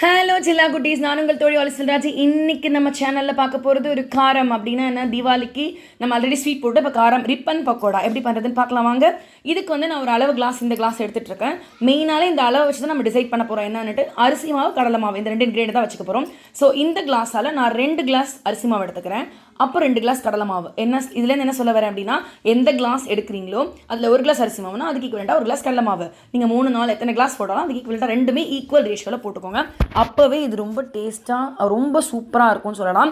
Hello சில்லா குட்டீஸ், நான் உங்கள் தோழி செல்வராஜ். இன்றைக்கி நம்ம சேனலில் பார்க்க போகிறது ஒரு காரம் அப்படின்னா என்ன, தீபாவளிக்கு நம்ம ஆல்ரெடி ஸ்வீட் போட்டு இப்போ காரம் ரிப்பன் பக்கோடா எப்படி பண்ணுறதுன்னு பார்க்கலாம் வாங்க. இதுக்கு வந்து நான் ஒரு அளவு கிளாஸ் இந்த கிளாஸ் எடுத்துகிட்டு இருக்கேன். மெயினாலே இந்த அளவை வச்சு தான் நம்ம டிசைட் பண்ண போகிறோம். என்னன்னுட்டு அரிசி மாவு, கடலை மாவு இந்த ரெண்டு இன்க்ரீடியன்ட் தான் வச்சுக்க போகிறோம். ஸோ இந்த கிளாஸால் நான் 2 கிளாஸ் அரிசி மாவு எடுத்துக்கிறேன், அப்போ 2 கிளாஸ் கடலை மாவு. என்ன இதுலேருந்து என்ன சொல்ல வரேன் அப்படின்னா, எந்த கிளாஸ் எடுக்கிறீங்களோ அதில் 1 கிளாஸ் அரிசி மாவுனா அதுக்கு ஈக்குவலண்டாக 1 கிளாஸ் கடலை மாவு. நீங்கள் 3-4 எத்தனை கிளாஸ் போட்டாலும் அதுக்கு ஈக்குவலண்டாக ரெண்டுமே ஈக்குவல் ரேஷியோவில் போட்டுக்கோங்க. அப்போவே இது ரொம்ப டேஸ்ட்டாக ரொம்ப சூப்பராக இருக்கும்னு சொல்லலாம்.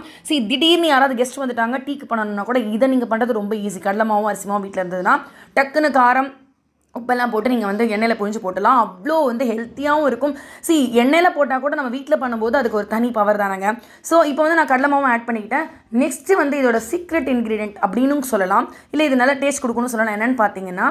திடீர்னு யாராவது கெஸ்ட் வந்துட்டாங்க டீக்கு பண்ணணும்னா கூட இதை நீங்கள் பண்ணுறது ரொம்ப ஈஸி. கடலை மாவும் அரிசி மாவும் வீட்டில் இருந்ததுன்னா டக்குன்னு காரம் உப்பெல்லாம் போட்டு நீங்கள் வந்து எண்ணெயில் பொழிஞ்சு போட்டலாம். அவ்வளோ வந்து ஹெல்த்தியாகவும் இருக்கும். எண்ணெயில் போட்டால் கூட நம்ம வீட்டில் பண்ணும்போது அதுக்கு ஒரு தனி பவர் தானேங்க. ஸோ இப்போ வந்து நான் கடலை மாவும் ஆட் பண்ணிக்கிட்டேன். நெக்ஸ்ட்டு வந்து இதோட சீக்ரெட் இன்க்ரீடியன்ட் அப்படின்னு சொல்லலாம், இல்லை இது நல்லா டேஸ்ட் கொடுக்கணும்னு சொல்லலாம். என்னென்னு பார்த்தீங்கன்னா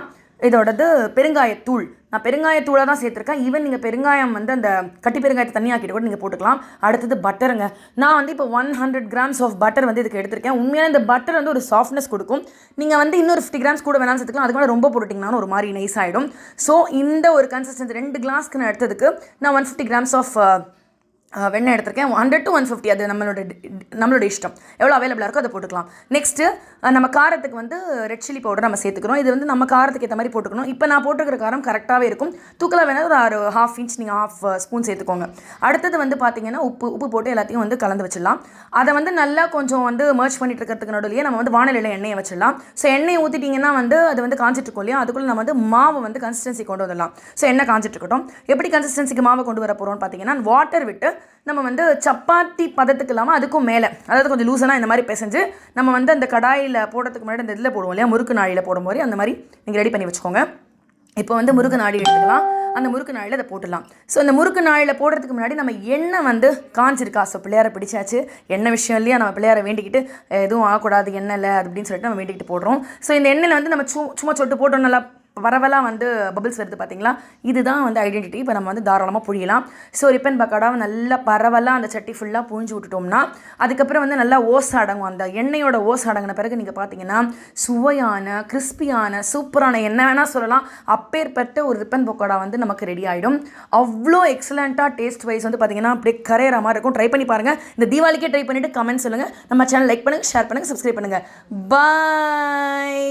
இதோடது பெருங்காயத்தூள். நான் பெருங்காயத்தூளாக தான் சேர்த்துருக்கேன். ஈவன் நீங்கள் பெருங்காயம் வந்து அந்த கட்டி பெருங்காயத்தை தண்ணியாக்கிட்டு கூட நீங்கள் போட்டுக்கலாம். அடுத்தது பட்டருங்க. நான் வந்து இப்போ 100 கிராம்ஸ் ஆஃப் பட்டர் வந்து இதுக்கு எடுத்திருக்கேன். உண்மையான இந்த பட்டர் வந்து ஒரு சாஃப்ட்னஸ் கொடுக்கும். நீங்கள் வந்து இன்னொரு 50 கிராம்ஸ் கூட வேணாலும் சேர்த்துக்கலாம். அதுக்கு மேலே ரொம்ப போட்டுட்டிங்கனாலும் ஒரு மாதிரி நைஸ் ஆகிடும். ஸோ இந்த ஒரு கன்சிஸ்டன்சி 2 கிளாஸ்க்கு நான் எடுத்ததுக்கு நான் 150 கிராம்ஸ் ஆஃப் வெண்ணெய் எடுத்திருக்கேன். 100 to 150 அது நம்மளோட இஷ்டம், எவ்வளோ அவைலபிளாக இருக்கோ அதை போட்டுக்கலாம். நெக்ஸ்ட்டு நம்ம காரத்துக்கு வந்து ரெட் சில்லி பவுடர் நம்ம சேர்த்துக்கிறோம். இது வந்து நம்ம காரத்துக்கு ஏற்ற மாதிரி போட்டுக்கணும். இப்போ நான் போட்டுக்கிற காரம் கரெக்டாகவே இருக்கும். தூக்கலாக வேணால் ஒரு 1/2 இன்ச் நீங்கள் 1/2 ஸ்பூன் சேர்த்துக்கோங்க. அடுத்தது வந்து பார்த்தீங்கன்னா உப்பு போட்டு எல்லாத்தையும் வந்து கலந்து வச்சிடலாம். அதை வந்து நல்லா கொஞ்சம் வந்து மர்ச் பண்ணிட்டு இருக்கிறதுக்கு நடுவிலேயே நம்ம வந்து வானிலையில் எண்ணெயை வச்சிடலாம். ஸோ எண்ணெயை ஊற்றிட்டிங்கன்னா வந்து அது வந்து காஞ்சிட்டு இருக்கும் இல்லையா, அதுக்குள்ளே நம்ம வந்து மாவை வந்து கன்சிஸ்டன்சி கொண்டு வந்துடலாம். ஸோ எண்ணெய் காஞ்சிட்டு இருக்கட்டும். எப்படி கன்சிஸ்டன்சிக்கு மாவை கொண்டு வர போகிறோம்னு பார்த்தீங்கன்னா, வாட்டர் விட்டு நம்ம வந்து சப்பாத்தி பதத்துக்கு இல்லாமல் அதுக்கும் மேலே, அதாவது கொஞ்சம் லூசனாக இந்த மாதிரி பிசைஞ்சு நம்ம வந்து அந்த கடாயில் போடுறதுக்கு முன்னாடி அந்த இதில் போடுவோம் இல்லையா, முறுக்கு நாழியில் போடும்போது அந்த மாதிரி நீங்கள் ரெடி பண்ணி வச்சுக்கோங்க. இப்போ வந்து முறுக்கு நாழி எடுத்துக்கலாம். அந்த முறுக்கு நாழியில் அதை போட்டுடலாம். ஸோ இந்த முறுக்கு நாழியில் போடுறதுக்கு முன்னாடி நம்ம எண்ணெய் வந்து காஞ்சிருக்கா. ஸோ பிள்ளையாரை பிடிச்சாச்சு, எண்ணெய் விஷயம் இல்லையா, நம்ம பிள்ளையாரை வேண்டிக்கிட்டு எதுவும் ஆகக்கூடாது எண்ணெய் இல்லை அப்படின்னு சொல்லிட்டு நம்ம வேண்டிக்கிட்டு போடுறோம். ஸோ இந்த எண்ணெயில் வந்து நம்ம சும்மா சொட்டு போட்டோம், நல்லா வரவெல்லாம் வந்து பபிள்ஸ் வருது பார்த்தீங்களா, இதுதான் வந்து ஐடென்டிட்டி. இப்போ நம்ம வந்து தாராளமாக புழியலாம். ஸோ ரிப்பன் பக்கோடாவை நல்லா பரவலாக அந்த சட்டி ஃபுல்லாக புழிஞ்சு விட்டுட்டோம்னா அதுக்கப்புறம் வந்து நல்லா ஓஸ் அடங்கும். அந்த எண்ணெயோட ஓஸ் அடங்கின பிறகு நீங்கள் பார்த்தீங்கன்னா சுவையான கிறிஸ்பியான சூப்பரான என்ன வேணால் சொல்லலாம், அப்பேற்பட்ட ஒரு ரிப்பன் பக்கோடா வந்து நமக்கு ரெடி ஆகிடும். அவ்வளோ எக்ஸலண்ட்டாக டேஸ்ட் வைஸ் வந்து பார்த்தீங்கன்னா அப்படியே கரையிற மாதிரி இருக்கும். ட்ரை பண்ணி பாருங்கள். இந்த தீபாவளிக்கே ட்ரை பண்ணிவிட்டு கமெண்ட் சொல்லுங்கள். நம்ம சேனல் லைக் பண்ணுங்கள், ஷேர் பண்ணுங்கள், சப்ஸ்கிரைப் பண்ணுங்கள். பாய்.